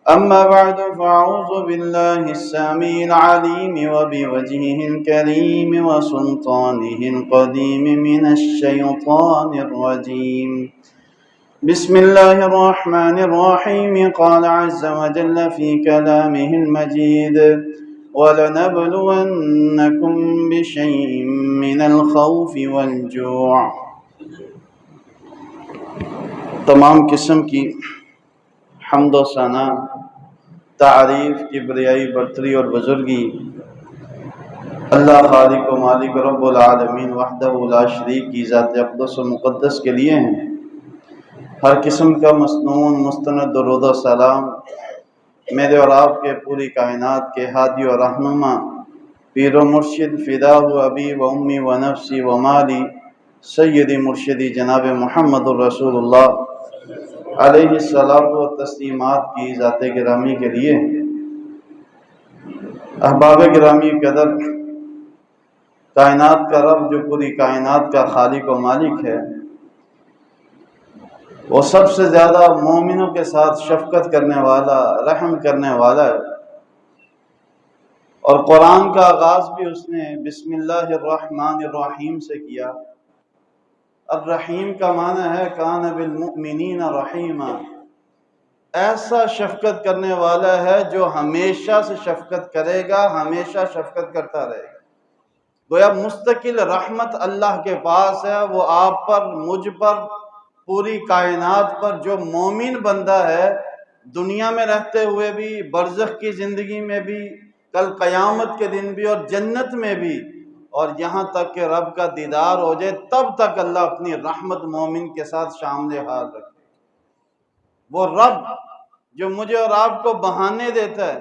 أما بعد فأعوذ بالله السميع العليم وبوجهه الكريم وسلطانه القديم من الشيطان الرجيم. بسم الله الرحمن الرحيم. قال عز وجل في كلامه المجيد: وَلَنَبْلُوَنَّكُمْ بِشَيْءٍ مِّنَ الْخَوْفِ وَالْجُوعِ. تمام قسم کی حمد و ثنا، تعریف، کبریائی، برتری اور بزرگی اللہ خالق و مالک رب العالمین وحدہ لا شریک کی ذات اقدس و مقدس کے لیے ہیں۔ ہر قسم کا مسنون مستند درود و سلام میرے اور آپ کے پوری کائنات کے ہادی و رہنما پیر و مرشد فدا و ابی و امی و نفسی و مالی سیدی مرشدی جناب محمد الرسول اللہ علیہ الصلاۃ و تسلیمات کی ذات گرامی کے لیے۔ احباب گرامی قدر، کائنات کا رب جو پوری کائنات کا خالق و مالک ہے، وہ سب سے زیادہ مومنوں کے ساتھ شفقت کرنے والا، رحم کرنے والا ہے۔ اور قرآن کا آغاز بھی اس نے بسم اللہ الرحمن الرحیم سے کیا۔ الرحیم کا معنی ہے کان بالمؤمنین رحیما، ایسا شفقت کرنے والا ہے جو ہمیشہ سے شفقت کرے گا، ہمیشہ شفقت کرتا رہے گا۔ گویا مستقل رحمت اللہ کے پاس ہے، وہ آپ پر، مجھ پر، پوری کائنات پر جو مومن بندہ ہے، دنیا میں رہتے ہوئے بھی، برزخ کی زندگی میں بھی، کل قیامت کے دن بھی اور جنت میں بھی، اور یہاں تک کہ رب کا دیدار ہو جائے تب تک اللہ اپنی رحمت مومن کے ساتھ شامل حال رکھے۔ وہ رب جو مجھے اور آپ کو بہانے دیتا ہے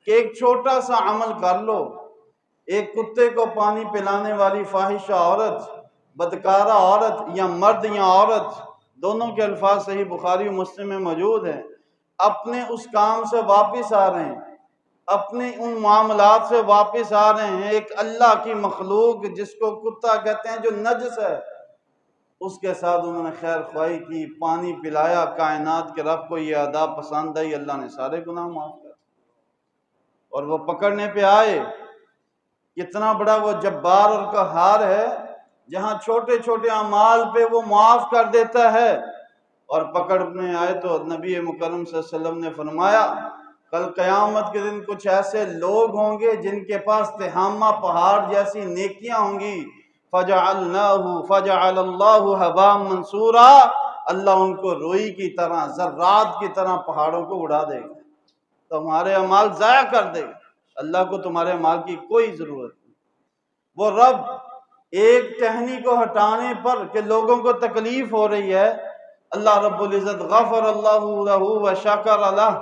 کہ ایک چھوٹا سا عمل کر لو، ایک کتے کو پانی پلانے والی فاحشہ عورت، بدکارہ عورت، یا مرد یا عورت، دونوں کے الفاظ صحیح بخاری و مسلم میں موجود ہیں، اپنے اس کام سے واپس آ رہے ہیں، اپنے ان معاملات سے واپس آ رہے ہیں، ایک اللہ کی مخلوق جس کو کتا کہتے ہیں جو نجس ہے، اس کے ساتھ انہوں نے خیر خواہی کی، پانی پلایا۔ کائنات کے رب کو یہ ادا پسند آئی، اللہ نے سارے گناہ معاف کر اور وہ پکڑنے پہ آئے۔ کتنا بڑا وہ جبار اور قہار ہے، جہاں چھوٹے چھوٹے اعمال پہ وہ معاف کر دیتا ہے، اور پکڑنے آئے تو نبی مکرم صلی اللہ علیہ وسلم نے فرمایا کل قیامت کے دن کچھ ایسے لوگ ہوں گے جن کے پاس تہامہ پہاڑ جیسی نیکیاں ہوں گی، فجعل اللہ ہباء منصورا، اللہ ان کو روئی کی طرح، ذرات کی طرح پہاڑوں کو اڑا دے گا، تمہارے اعمال ضائع کر دے گا۔ اللہ کو تمہارے مال کی کوئی ضرورت نہیں۔ وہ رب ایک ٹہنی کو ہٹانے پر کہ لوگوں کو تکلیف ہو رہی ہے، اللہ رب العزت غفر اللہ لہ وشکر لہ،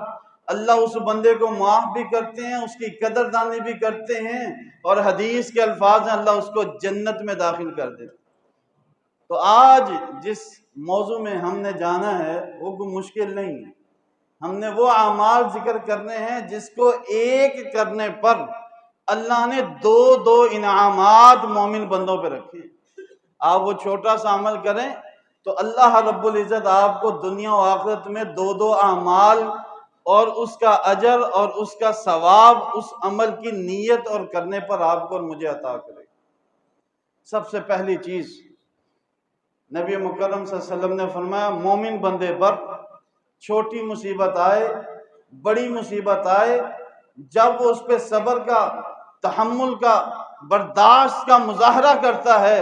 اللہ اس بندے کو معاف بھی کرتے ہیں، اس کی قدردانی بھی کرتے ہیں، اور حدیث کے الفاظ ہیں اللہ اس کو جنت میں داخل کر دیتے۔ تو آج جس موضوع میں ہم نے جانا ہے وہ کوئی مشکل نہیں ہے، ہم نے وہ اعمال ذکر کرنے ہیں جس کو ایک کرنے پر اللہ نے دو انعامات مومن بندوں پہ رکھے۔ آپ وہ چھوٹا سا عمل کریں تو اللہ رب العزت آپ کو دنیا و آخرت میں دو اعمال اور اس کا اجر اور اس کا ثواب اس عمل کی نیت اور کرنے پر آپ کو اور مجھے عطا کرے۔ سب سے پہلی چیز نبی مکرم صلی اللہ علیہ وسلم نے فرمایا مومن بندے پر چھوٹی مصیبت آئے، بڑی مصیبت آئے، جب وہ اس پہ صبر کا، تحمل کا، برداشت کا مظاہرہ کرتا ہے،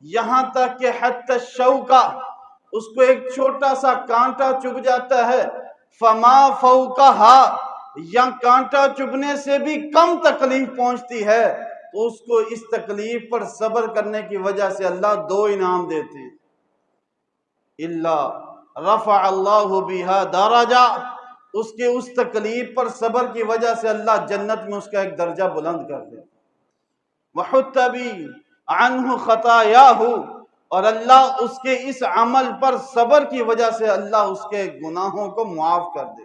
یہاں تک کہ حتی الشوکہ، اس کو ایک چھوٹا سا کانٹا چبھ جاتا ہے، فما فوقہا، یا کانٹا چبھنے سے بھی کم تکلیف پہنچتی ہے، تو اس کو اس تکلیف پر صبر کرنے کی وجہ سے اللہ دو انعام دیتے ہیں۔ اللہ رفع اللہ بہا درجہ، اس کے اس تکلیف پر صبر کی وجہ سے اللہ جنت میں اس کا ایک درجہ بلند کر دے۔ وحط بی عنہ خطایاہ، اور اللہ اس کے اس عمل پر صبر کی وجہ سے اللہ اس کے گناہوں کو معاف کر دے۔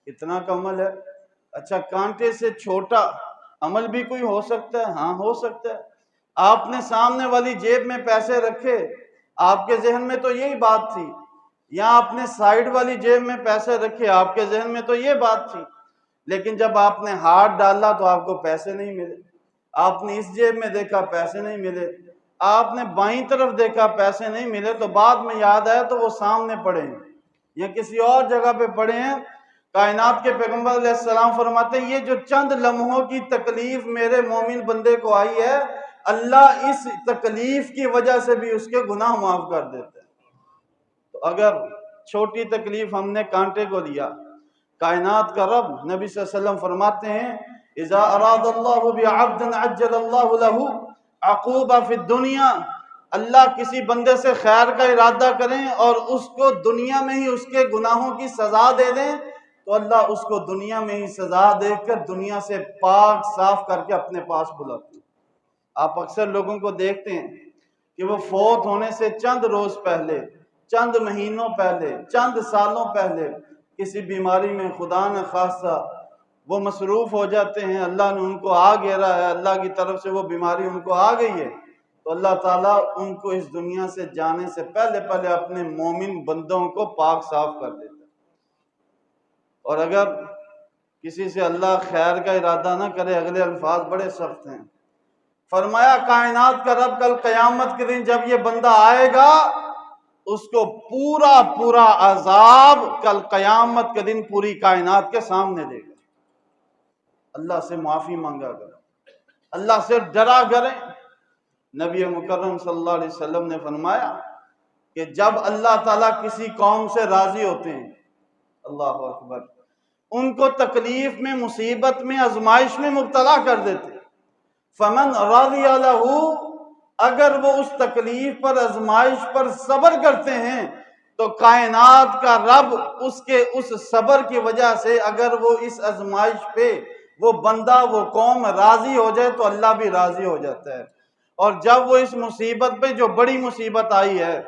اتنا کا عمل ہے۔ اچھا، کانٹے سے چھوٹا عمل بھی کوئی ہو سکتا ہے؟ ہاں ہو سکتا ہے۔ آپ نے سامنے والی جیب میں پیسے رکھے، آپ کے ذہن میں تو یہی بات تھی یہاں اپنے سائیڈ والی جیب میں پیسے رکھے، آپ کے ذہن میں تو یہ بات تھی، لیکن جب آپ نے ہاتھ ڈالا تو آپ کو پیسے نہیں ملے، آپ نے اس جیب میں دیکھا پیسے نہیں ملے، آپ نے بائیں طرف دیکھا پیسے نہیں ملے، تو بعد میں یاد آیا تو وہ سامنے پڑے ہیں یا کسی اور جگہ پہ پڑے ہیں۔ کائنات کے پیغمبر علیہ السلام فرماتے ہیں یہ جو چند لمحوں کی تکلیف میرے مومن بندے کو آئی ہے، اللہ اس تکلیف کی وجہ سے بھی اس کے گناہ معاف کر دیتے ہیں۔ تو اگر چھوٹی تکلیف ہم نے کانٹے کو لیا، کائنات کا رب نبی صلی اللہ علیہ وسلم فرماتے ہیں اذا اراد اللہ بعبد عجل اللہ له عقوبہ فی الدنیا، اللہ کسی بندے سے خیر کا ارادہ کریں اور اس کو دنیا میں ہی اس کے گناہوں کی سزا دے دیں، تو اللہ اس کو دنیا میں ہی سزا دے کر دنیا سے پاک صاف کر کے اپنے پاس بلاتے ہیں۔ آپ اکثر لوگوں کو دیکھتے ہیں کہ وہ فوت ہونے سے چند روز پہلے، چند مہینوں پہلے، چند سالوں پہلے کسی بیماری میں خدا نہ خواستہ وہ مصروف ہو جاتے ہیں، اللہ نے ان کو آ گھیرا ہے، اللہ کی طرف سے وہ بیماری ان کو آ گئی ہے، تو اللہ تعالیٰ ان کو اس دنیا سے جانے سے پہلے پہلے اپنے مومن بندوں کو پاک صاف کر دیتا ہے۔ اور اگر کسی سے اللہ خیر کا ارادہ نہ کرے، اگلے الفاظ بڑے سخت ہیں، فرمایا کائنات کا رب کل قیامت کے دن جب یہ بندہ آئے گا اس کو پورا پورا عذاب کل قیامت کے دن پوری کائنات کے سامنے دے گا۔ اللہ سے معافی مانگا کریں، اللہ سے ڈرا کریں۔ نبی مکرم صلی اللہ علیہ وسلم نے فرمایا کہ جب اللہ تعالیٰ کسی قوم سے راضی ہوتے ہیں، اللہ اکبر، ان کو تکلیف میں، مصیبت میں، آزمائش میں مبتلا کر دیتے، فمن رضی لہ، اگر وہ اس تکلیف پر، آزمائش پر صبر کرتے ہیں تو کائنات کا رب اس کے اس صبر کی وجہ سے اگر وہ اس آزمائش پہ وہ بندہ، وہ قوم راضی ہو جائے تو اللہ بھی راضی ہو جاتا ہے۔ اور جب وہ اس مصیبت پہ، جو بڑی مصیبت آئی ہے،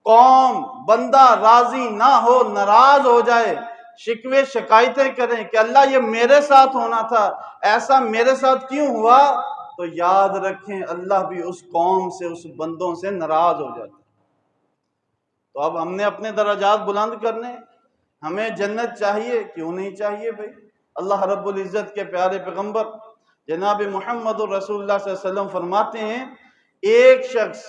قوم، بندہ راضی نہ ہو، ناراض ہو جائے، شکوے شکایتیں کریں کہ اللہ یہ میرے ساتھ ہونا تھا، ایسا میرے ساتھ کیوں ہوا، تو یاد رکھیں اللہ بھی اس قوم سے، اس بندوں سے ناراض ہو جاتا ہے۔ تو اب ہم نے اپنے درجات بلند کرنے، ہمیں جنت چاہیے، کیوں نہیں چاہیے بھائی؟ اللہ رب العزت کے پیارے پیغمبر جناب محمد الرسول اللہ صلی اللہ علیہ وسلم فرماتے ہیں ایک شخص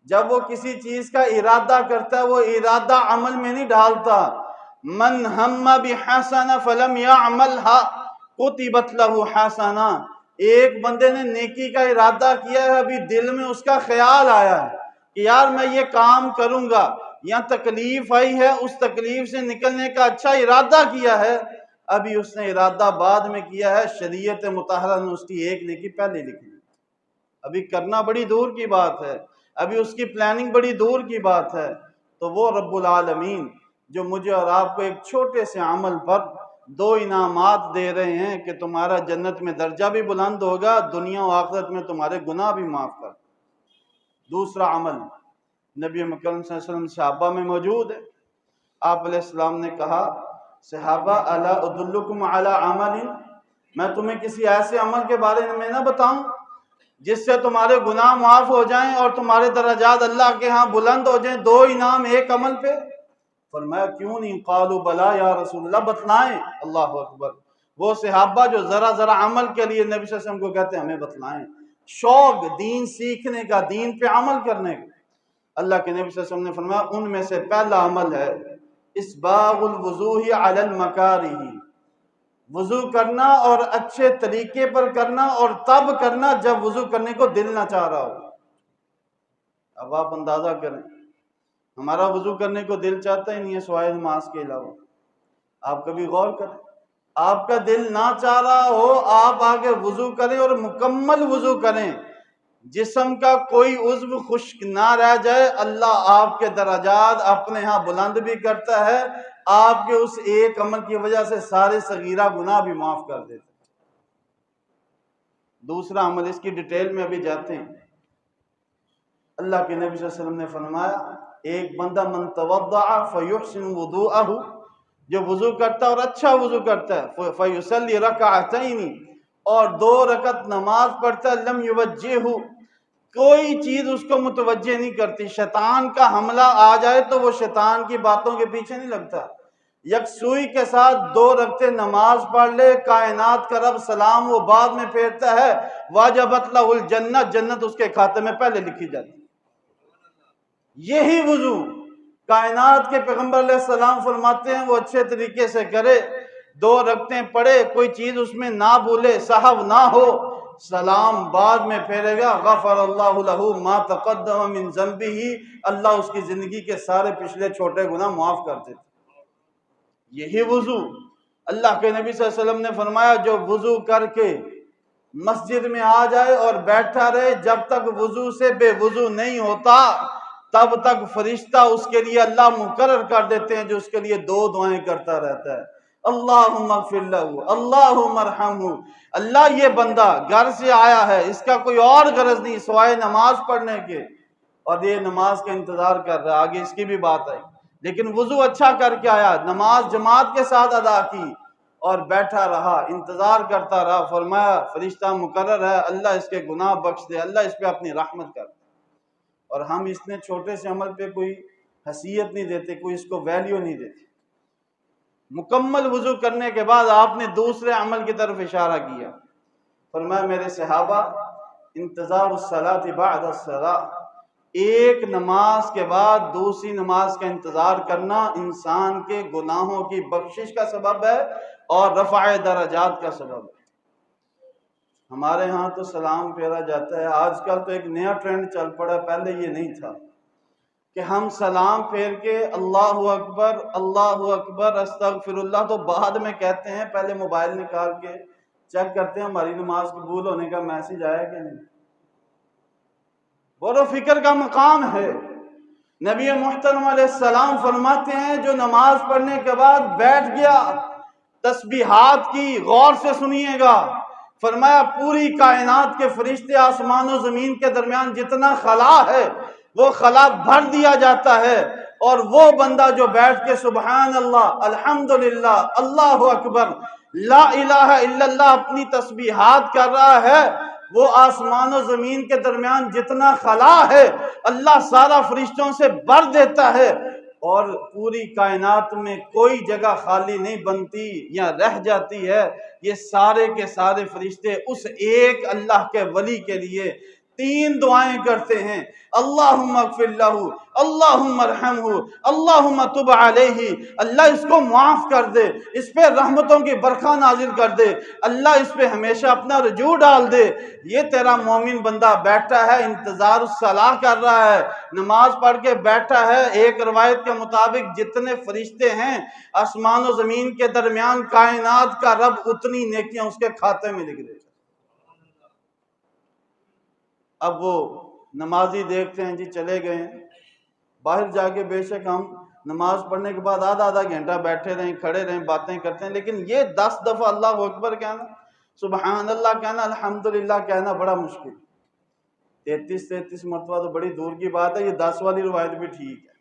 جب وہ کسی چیز کا ارادہ کرتا ہے، وہ ارادہ عمل میں نہیں ڈالتا، من ہم بحسنہ فلم یعملھا کتبت لہ حسنہ، ایک بندے نے نیکی کا ارادہ کیا ہے، ابھی دل میں اس کا خیال آیا ہے کہ یار میں یہ کام کروں گا، یا تکلیف آئی ہے، اس تکلیف سے نکلنے کا اچھا ارادہ کیا ہے، ابھی اس نے ارادہ بعد میں کیا ہے، شریعت مطہرہ نے اس کی ایک نیکی پہلے لکھی، ابھی کرنا بڑی دور کی بات ہے، ابھی اس کی پلاننگ بڑی دور کی بات ہے۔ تو وہ رب العالمین جو مجھے اور آپ کو ایک چھوٹے سے عمل پر 2 انعامات دے رہے ہیں کہ تمہارا جنت میں درجہ بھی بلند ہوگا، دنیا و آخرت میں تمہارے گناہ بھی معاف کر۔ دوسرا عمل نبی مکرم صلی اللہ علیہ وسلم صحابہ میں موجود ہے، آپ علیہ السلام نے کہا صحابہ الا ادلکم علی عمل، میں تمہیں کسی ایسے عمل کے بارے میں نہ بتاؤں جس سے تمہارے گناہ معاف ہو جائیں اور تمہارے درجات اللہ کے ہاں بلند ہو جائیں، 2 انعام ایک عمل پہ؟ فرمایا کیوں نہیں، قالوا بلا یا رسول اللہ، بتلائیں۔ اللہ اکبر، وہ صحابہ جو ذرا ذرا عمل کے لیے نبی صلی اللہ علیہ وسلم کو کہتے ہیں ہمیں بتلائیں، شوق دین سیکھنے کا، دین پہ عمل کرنے کا۔ اللہ کے نبی صلی اللہ علیہ وسلم نے فرمایا ان میں سے پہلا عمل ہے اسباغ الوضوء علی المکارہ، وضو کرنا اور اچھے طریقے پر کرنا، اور تب کرنا جب وضو کرنے کو دل نہ چاہ رہا ہو۔ اب آپ اندازہ کریں، ہمارا وضو کرنے کو دل چاہتا ہی نہیں ہے سوائے نماز کے علاوہ۔ آپ کبھی غور کریں، آپ کا دل نہ چاہ رہا ہو، آپ آگے وضو کریں اور مکمل وضو کریں، جسم کا کوئی عضو خشک نہ رہ جائے، اللہ آپ کے درجات اپنے ہاں بلند بھی کرتا ہے، آپ کے اس ایک عمل کی وجہ سے سارے صغیرہ گناہ بھی معاف کر دیتے۔ دوسرا عمل، اس کی ڈیٹیل میں ابھی جاتے ہیں، اللہ کے نبی صلی اللہ علیہ وسلم نے فرمایا ایک بندہ من توضع فیحسن وضوءہ، جو وضو کرتا ہے اور اچھا وضو کرتا ہے، فیصلی رکعتین، اور 2 رکعت نماز پڑھتا ہے، لم یوجہہ، کوئی چیز اس کو متوجہ نہیں کرتی. شیطان کا حملہ آ جائے تو وہ شیطان کی باتوں کے پیچھے نہیں لگتا. یکسوئی کے ساتھ 2 رکعتیں نماز پڑھ لے، کائنات کا رب سلام وہ بعد میں پھیرتا ہے، واجبت لہ الجنہ، جنت اس کے کھاتے میں پہلے لکھی جاتی. یہی وضو کائنات کے پیغمبر علیہ السلام فرماتے ہیں وہ اچھے طریقے سے کرے، 2 رکعتیں پڑھے، کوئی چیز اس میں نہ بھولے، سہو نہ ہو، سلام بعد میں پھیرے گا، غفر اللہ لہ ما تقدم من ذنبہ، اللہ اس کی زندگی کے سارے پچھلے چھوٹے گناہ معاف کر دیتے. یہی وضو اللہ کے نبی صلی اللہ علیہ وسلم نے فرمایا جو وضو کر کے مسجد میں آ جائے اور بیٹھا رہے، جب تک وضو سے بے وضو نہیں ہوتا تب تک فرشتہ اس کے لیے اللہ مقرر کر دیتے ہیں جو اس کے لیے 2 دعائیں کرتا رہتا ہے. اللہم اغفر لہ، اللہم ارحمہ. اللہ یہ بندہ گھر سے آیا ہے، اس کا کوئی اور غرض نہیں سوائے نماز پڑھنے کے، اور یہ نماز کا انتظار کر رہا ہے، آگے اس کی بھی بات آئی، لیکن وضو اچھا کر کے آیا، نماز جماعت کے ساتھ ادا کی اور بیٹھا رہا، انتظار کرتا رہا. فرمایا فرشتہ مقرر ہے، اللہ اس کے گناہ بخش دے، اللہ اس پہ اپنی رحمت کر. اور ہم اس نے چھوٹے سے عمل پہ کوئی حیثیت نہیں دیتے، کوئی اس کو ویلیو نہیں دیتے. مکمل وضو کرنے کے بعد آپ نے دوسرے عمل کی طرف اشارہ کیا. فرمایا میرے صحابہ، انتظار الصلاۃ بعد الصلاۃ، ایک نماز کے بعد دوسری نماز کا انتظار کرنا انسان کے گناہوں کی بخشش کا سبب ہے اور رفع درجات کا سبب ہے. ہمارے ہاں تو سلام پھیرا جاتا ہے، آج کل تو ایک نیا ٹرینڈ چل پڑا، پہلے یہ نہیں تھا کہ ہم سلام پھیر کے اللہ اکبر اللہ اکبر استغفر اللہ تو بعد میں کہتے ہیں، پہلے موبائل نکال کے چیک کرتے ہیں ہماری نماز قبول ہونے کا میسج آیا کہ نہیں. غور و فکر کا مقام ہے. نبی محترم علیہ السلام فرماتے ہیں جو نماز پڑھنے کے بعد بیٹھ گیا، تسبیحات کی غور سے سنیے گا. فرمایا پوری کائنات کے فرشتے آسمان و زمین کے درمیان جتنا خلا ہے وہ خلا بھر دیا جاتا ہے، اور وہ بندہ جو بیٹھ کے سبحان اللہ الحمدللہ اللہ اکبر لا الہ الا اللہ اپنی تسبیحات کر رہا ہے، وہ آسمان و زمین کے درمیان جتنا خلا ہے اللہ سارا فرشتوں سے بھر دیتا ہے، اور پوری کائنات میں کوئی جگہ خالی نہیں بنتی یا رہ جاتی ہے. یہ سارے کے سارے فرشتے اس ایک اللہ کے ولی کے لیے 3 دعائیں کرتے ہیں. اللہم اغفر لہ، اللہم ارحمہ، اللہم تب علیہ، اللہ اس کو معاف کر دے، اس پہ رحمتوں کی برکھا نازل کر دے، اللہ اس پہ ہمیشہ اپنا رجوع ڈال دے. یہ تیرا مومن بندہ بیٹھا ہے، انتظار الصلاح کر رہا ہے، نماز پڑھ کے بیٹھا ہے. ایک روایت کے مطابق جتنے فرشتے ہیں آسمان و زمین کے درمیان کائنات کا رب اتنی نیکیاں اس کے کھاتے میں لکھ دے. اب وہ نمازی دیکھتے ہیں جی چلے گئے ہیں، باہر جا کے بے شک ہم نماز پڑھنے کے بعد آدھا گھنٹہ بیٹھے رہیں، کھڑے رہیں، باتیں کرتے ہیں، لیکن یہ 10 دفعہ اللہ اکبر کہنا، سبحان اللہ کہنا، الحمدللہ کہنا بڑا مشکل. 33 مرتبہ تو بڑی دور کی بات ہے. یہ 10 والی روایت بھی ٹھیک ہے،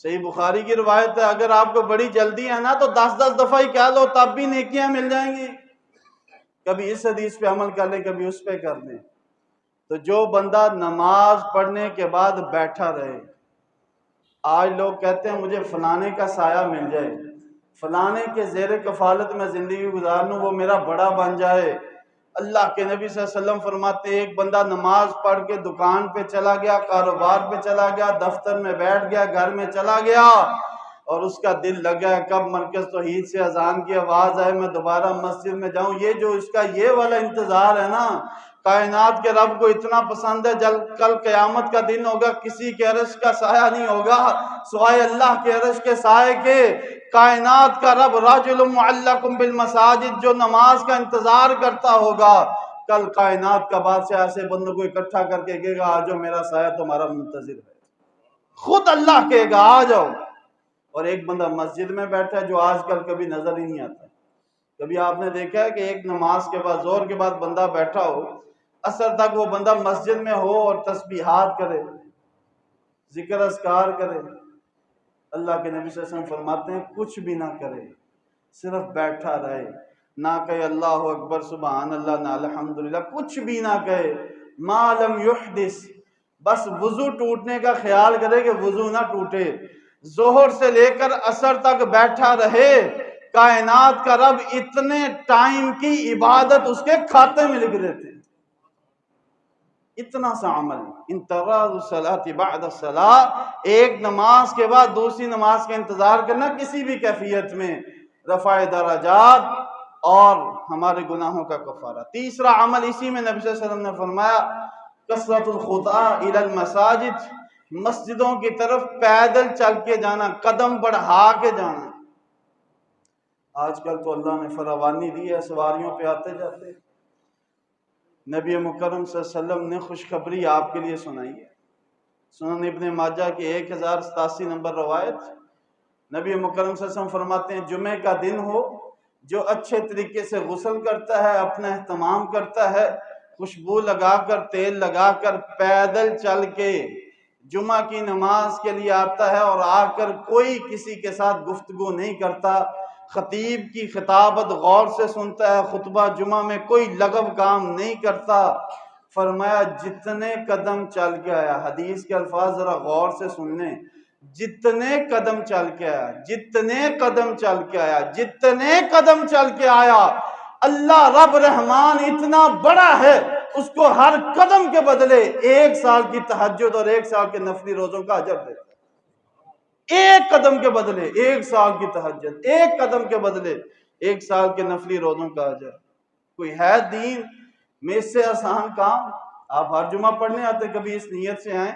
صحیح بخاری کی روایت ہے. اگر آپ کو بڑی جلدی ہے نا تو 10 دفعہ ہی کہہ لو، تب بھی نیکیاں مل جائیں گی. کبھی اس حدیث پہ عمل کر لیں، کبھی اس پہ کر لیں. تو جو بندہ نماز پڑھنے کے بعد بیٹھا رہے، آج لوگ کہتے ہیں مجھے فلانے کا سایہ مل جائے، فلانے کے زیر کفالت میں زندگی گزار لوں، وہ میرا بڑا بن جائے. اللہ کے نبی صلی اللہ علیہ وسلم فرماتے ہیں ایک بندہ نماز پڑھ کے دکان پہ چلا گیا، کاروبار پہ چلا گیا، دفتر میں بیٹھ گیا، گھر میں چلا گیا، اور اس کا دل لگا ہے کب مرکز توحید سے اذان کی آواز آئے میں دوبارہ مسجد میں جاؤں. یہ جو اس کا یہ والا انتظار ہے نا، کائنات کے رب کو اتنا پسند ہے. کل قیامت کا دن ہوگا، کسی کے عرش کا سایہ نہیں ہوگا سوائے اللہ کے عرش کے سائے کے. کائنات کا رب رجل معلق بالمساجد، جو نماز کا انتظار کرتا ہوگا، کل کائنات کا بادشاہ ایسے بندوں کو اکٹھا کر کے کہے گا آجو میرا سایہ تمہارا منتظر ہے. خود اللہ کہے گا آ جاؤ. اور ایک بندہ مسجد میں بیٹھا ہے جو آج کل کبھی نظر ہی نہیں آتا. کبھی آپ نے دیکھا ہے کہ ایک نماز کے بعد زور کے بعد بندہ بیٹھا ہو، اثر تک وہ بندہ مسجد میں ہو اور تسبیحات کرے، ذکر اذکار کرے؟ اللہ کے نبی صلی اللہ علیہ وسلم فرماتے ہیں کچھ بھی نہ کرے، صرف بیٹھا رہے، نہ کہے اللہ اکبر سبحان اللہ، نہ الحمدللہ، کچھ بھی نہ کہے، ما لم یحدث، بس وضو ٹوٹنے کا خیال کرے کہ وضو نہ ٹوٹے، ظہر سے لے کر عصر تک بیٹھا رہے، کائنات کا رب اتنے ٹائم کی عبادت اس کے کھاتے میں لکھ دیتے ہیں۔ اتنا سا عمل، انتظار الصلاۃ بعد الصلاۃ، ایک نماز کے بعد دوسری نماز کا انتظار کرنا کسی بھی کیفیت میں، رفع درجات اور ہمارے گناہوں کا کفارہ۔ تیسرا عمل اسی میں نبی صلی اللہ علیہ وسلم نے فرمایا کثرت الخطا الی المساجد، مسجدوں کی طرف پیدل چل کے جانا، قدم بڑھا کے جانا۔ آج کل تو اللہ نے فراوانی دی ہے، سواریوں پہ آتے جاتے۔ نبی مکرم صلی اللہ علیہ وسلم نے خوشخبری آپ کے لیے سنائی ہے، سنن ابن ماجہ کی 1087 نمبر روایت، نبی مکرم صلی اللہ علیہ وسلم فرماتے ہیں جمعہ کا دن ہو، جو اچھے طریقے سے غسل کرتا ہے، اپنا اہتمام کرتا ہے، خوشبو لگا کر تیل لگا کر پیدل چل کے جمعہ کی نماز کے لیے آتا ہے اور آ کر کوئی کسی کے ساتھ گفتگو نہیں کرتا، خطیب کی خطابت غور سے سنتا ہے، خطبہ جمعہ میں کوئی لغو کام نہیں کرتا، فرمایا جتنے قدم چل کے آیا، حدیث کے الفاظ ذرا غور سے سن لیں، جتنے قدم چل کے آیا، جتنے قدم چل کے آیا، جتنے قدم چل کے آیا، اللہ رب رحمان اتنا بڑا ہے، اس کو ہر قدم کے بدلے 1 سال کی تہجد اور 1 سال کے نفلی روزوں کا اجر دیتا ہے۔ ایک قدم کے بدلے 1 سال کی تہجد، ایک قدم کے بدلے 1 سال کے نفلی روزوں کا اجر۔ کوئی ہے دین میں اس سے آسان کام؟ آپ ہر جمعہ پڑھنے آتے، کبھی اس نیت سے آئیں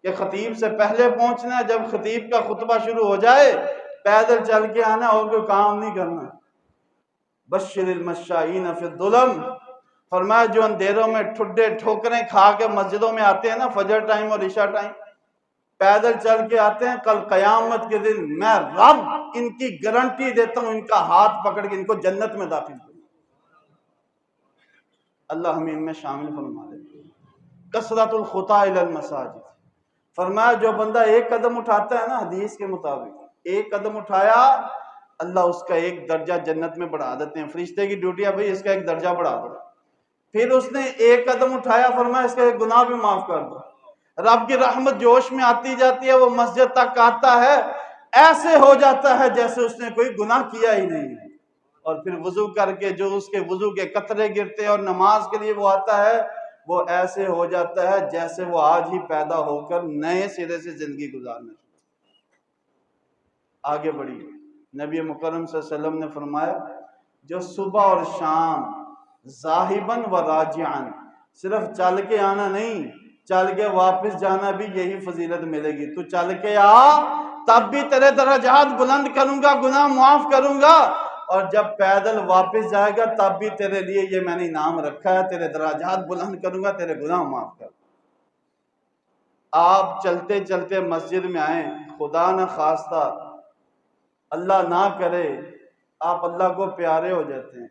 کہ خطیب سے پہلے پہنچنا ہے، جب خطیب کا خطبہ شروع ہو جائے پیدل چل کے آنا، اور کوئی کام نہیں کرنا۔ بشر المشائین فی الظلم، فرمایا جو اندھیروں میں ٹھڈے ٹھوکریں کھا کے مسجدوں میں آتے ہیں نا، فجر ٹائم اور عشاء ٹائم پیدل چل کے آتے ہیں، کل قیامت کے دن میں رب ان کی گارنٹی دیتا ہوں، ان کا ہاتھ پکڑ کے ان کو جنت میں داخل کروں۔ اللہ ہمیں ان میں شامل فرما دے۔ کثرت الخطا الی المساجد، فرمایا جو بندہ 1 قدم اٹھاتا ہے نا، حدیث کے مطابق 1 قدم اٹھایا، اللہ اس کا 1 درجہ جنت میں بڑھا دیتے ہیں۔ فرشتے کی ڈیوٹی ہے بھئی اس کا 1 درجہ بڑھا دو۔ پھر اس نے 1 قدم اٹھایا، فرمایا اس کا 1 گناہ بھی معاف کر دو۔ رب کی رحمت جوش میں آتی جاتی ہے، وہ مسجد تک آتا ہے، ایسے ہو جاتا ہے جیسے اس نے کوئی گناہ کیا ہی نہیں ہے، اور پھر وضو کر کے جو اس کے وضو کے قطرے گرتے ہیں اور نماز کے لیے وہ آتا ہے، وہ ایسے ہو جاتا ہے جیسے وہ آج ہی پیدا ہو کر نئے سرے سے زندگی گزارنے۔ آگے بڑھیے، نبی مکرم صلی اللہ علیہ وسلم نے فرمایا جو صبح اور شام ذاہباً و راجعاً، صرف چل کے آنا نہیں، چل کے واپس جانا بھی یہی فضیلت ملے گی۔ تو چل کے آ، تب بھی تیرے درجات بلند کروں گا، گناہ معاف کروں گا، اور جب پیدل واپس جائے گا تب بھی تیرے لیے یہ میں نے انعام رکھا ہے، تیرے درجات بلند کروں گا، تیرے گناہ معاف کر۔ آپ چلتے چلتے مسجد میں آئیں، خدا نہ خواستہ، اللہ نہ کرے، آپ اللہ کو پیارے ہو جاتے ہیں،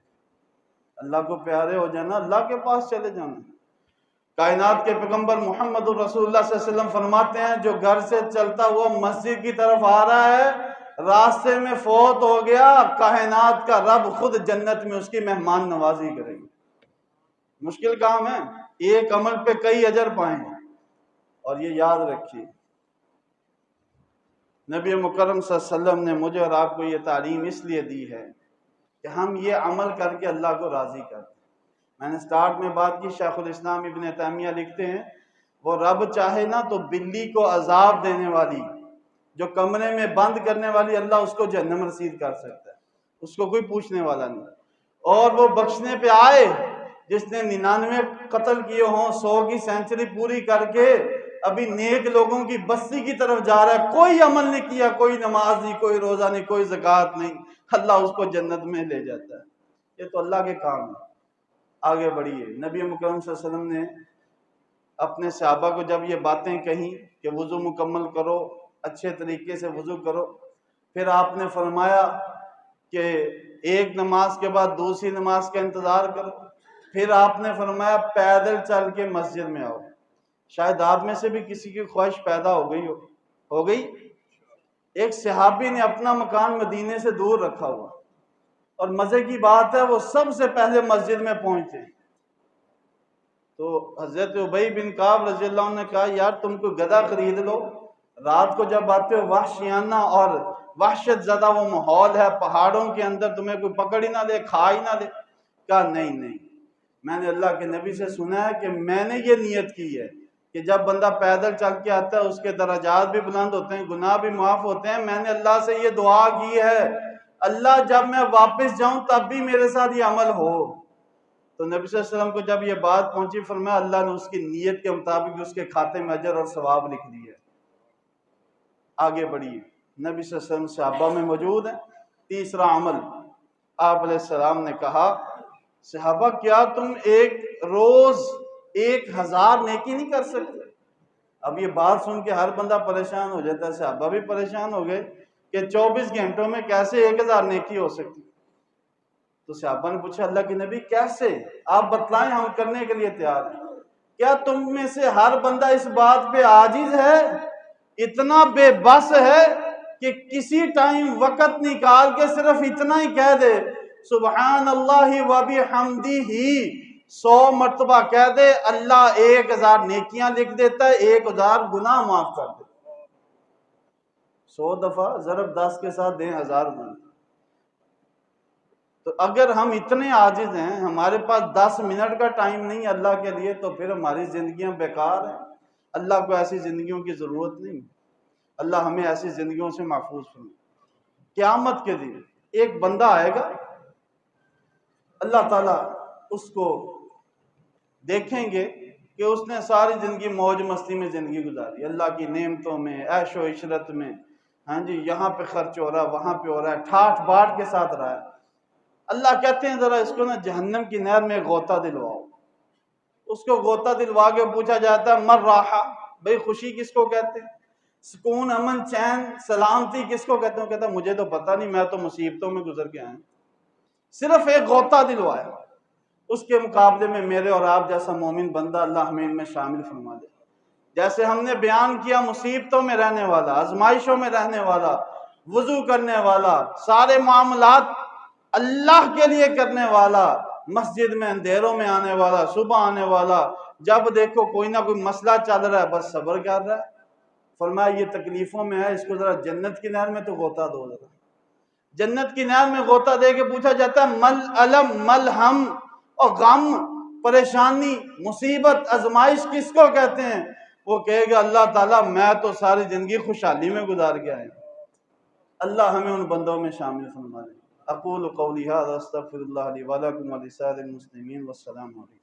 اللہ کو پیارے ہو جانا، اللہ کے پاس چلے جانا۔ کائنات کے پیغمبر محمد الرسول اللہ صلی اللہ علیہ وسلم فرماتے ہیں جو گھر سے چلتا ہوا مسجد کی طرف آ رہا ہے، راستے میں فوت ہو گیا، کائنات کا رب خود جنت میں اس کی مہمان نوازی کرے گی۔ مشکل کام ہے، 1 عمل پہ کئی اجر پائیں گے۔ اور یہ یاد رکھیے، نبی مکرم صلی اللہ علیہ وسلم نے مجھے اور آپ کو یہ تعلیم اس لیے دی ہے کہ ہم یہ عمل کر کے اللہ کو راضی کریں۔ میں نے سٹارٹ میں بات کی، شیخ الاسلام ابن تیمیہ لکھتے ہیں وہ رب چاہے نا تو بلی کو عذاب دینے والی، جو کمرے میں بند کرنے والی، اللہ اس کو جہنم رسید کر سکتا ہے، اس کو کوئی پوچھنے والا نہیں۔ اور وہ بخشنے پہ آئے جس نے 99 قتل کیے ہوں، 100 کی سینچری پوری کر کے ابھی نیک لوگوں کی بستی کی طرف جا رہا ہے، کوئی عمل نہیں کیا، کوئی نماز نہیں، کوئی روزہ نہیں، کوئی زکوٰۃ نہیں، اللہ اس کو جنت میں لے جاتا ہے۔ یہ تو اللہ کے کام ہے۔ آگے بڑھیے، نبی مکرم صلی اللہ علیہ وسلم نے اپنے صحابہ کو جب یہ باتیں کہیں کہ وضو مکمل کرو، اچھے طریقے سے وضو کرو، پھر آپ نے فرمایا کہ 1 نماز کے بعد دوسری نماز کا انتظار کرو، پھر آپ نے فرمایا پیدل چل کے مسجد میں آؤ۔ شاید آپ میں سے بھی کسی کی خواہش پیدا ہو گئی۔ ایک صحابی نے اپنا مکان مدینے سے دور رکھا ہوا، اور مزے کی بات ہے وہ سب سے پہلے مسجد میں پہنچتے، تو حضرت ابی بن کعب رضی اللہ عنہ نے کہا یار تم کو گدھا خرید لو، رات کو جب آتے ہو وحشیانہ اور وحشت زدہ وہ ماحول ہے پہاڑوں کے اندر، تمہیں کوئی پکڑ ہی نہ لے کھا ہی نہ لے۔ کہا نہیں نہیں، میں نے اللہ کے نبی سے سنا ہے کہ میں نے یہ نیت کی ہے کہ جب بندہ پیدل چل کے آتا ہے اس کے درجات بھی بلند ہوتے ہیں، گناہ بھی معاف ہوتے ہیں۔ میں نے اللہ سے یہ دعا کی ہے اللہ جب میں واپس جاؤں تب بھی میرے ساتھ یہ عمل ہو۔ تو نبی صلی اللہ علیہ وسلم کو جب یہ بات پہنچی فرمایا اللہ نے اس کی نیت کے مطابق اس کے کھاتے میں اجر اور ثواب لکھ دی ہے۔ آگے بڑھیے، نبی صلی اللہ علیہ وسلم صحابہ میں موجود ہیں۔ تیسرا عمل آپ علیہ السلام نے کہا صحابہ کیا تم ایک روز 1000 نیکی نہیں کر سکتے؟ اب یہ بات سن کے ہر بندہ پریشان ہو جاتا ہے، صحابہ بھی پریشان ہو گئے کہ 24 گھنٹوں میں کیسے 1000 نیکی ہو سکتی؟ تو صحابہ نے پوچھا اللہ کے نبی کیسے؟ آپ بتلائیں ہم کرنے کے لیے تیار ہیں۔ کیا تم میں سے ہر بندہ اس بات پہ عاجز ہے، اتنا بے بس ہے کہ کسی ٹائم وقت نکال کے صرف اتنا ہی کہہ دے سبحان اللہ و بحمدہ 100 مرتبہ کہہ دے اللہ 1000 نیکیاں لکھ دیتا ہے، 1000 گناہ معاف کر دیتا ہے۔ 100 دفعہ ضرب 10 کے ساتھ دیں 1000 گناہ۔ تو اگر ہم اتنے عاجز ہیں، ہمارے پاس 10 منٹ کا ٹائم نہیں اللہ کے لیے، تو پھر ہماری زندگیاں بیکار ہیں۔ اللہ کو ایسی زندگیوں کی ضرورت نہیں، اللہ ہمیں ایسی زندگیوں سے محفوظ فرمائے۔ قیامت کے دن ایک بندہ آئے گا، اللہ تعالیٰ اس کو دیکھیں گے کہ اس نے ساری زندگی موج مستی میں زندگی گزاری، اللہ کی نعمتوں میں، عیش و عشرت میں، ہاں جی یہاں پہ خرچ ہو رہا ہے وہاں پہ ہو رہا ہے، ٹھاٹ باٹ کے ساتھ رہا ہے۔ اللہ کہتے ہیں ذرا اس کو نا جہنم کی نہر میں غوطہ دلواؤ۔ اس کو غوطہ دلوا کے پوچھا جاتا ہے مر راحہ، بھئی خوشی کس کو کہتے ہیں؟ سکون، امن، چین، سلامتی کس کو کہتے ہیں؟ وہ کہتا ہے مجھے تو پتہ نہیں، میں تو مصیبتوں میں گزر کے آیا ہوں۔ صرف ایک غوطہ دلوایا، اس کے مقابلے میں میرے اور آپ جیسا مومن بندہ اللہ ہمیں ان میں شامل فرما دے۔ جیسے ہم نے بیان کیا مصیبتوں میں رہنے والا، آزمائشوں میں رہنے والا، وضو کرنے والا، سارے معاملات اللہ کے لیے کرنے والا، مسجد میں اندھیروں میں آنے والا، صبح آنے والا، جب دیکھو کوئی نہ کوئی مسئلہ چل رہا ہے بس صبر کر رہا ہے۔ فرمایا یہ تکلیفوں میں ہے، اس کو ذرا جنت کی نہر میں تو غوطہ دو ذرا۔ جنت کی نہر میں غوطہ دے کے پوچھا جاتا ہے مل علم مل ہم، اور غم، پریشانی، مصیبت، آزمائش کس کو کہتے ہیں؟ وہ کہے گا اللہ تعالیٰ میں تو ساری زندگی خوشحالی میں گزار کے آیا ہوں۔ اللہ ہمیں ان بندوں میں شامل فرما دے۔ اقول قولی ھذا استغفر اللہ لی ولکم ولسائر المسلمین والسلام علیکم۔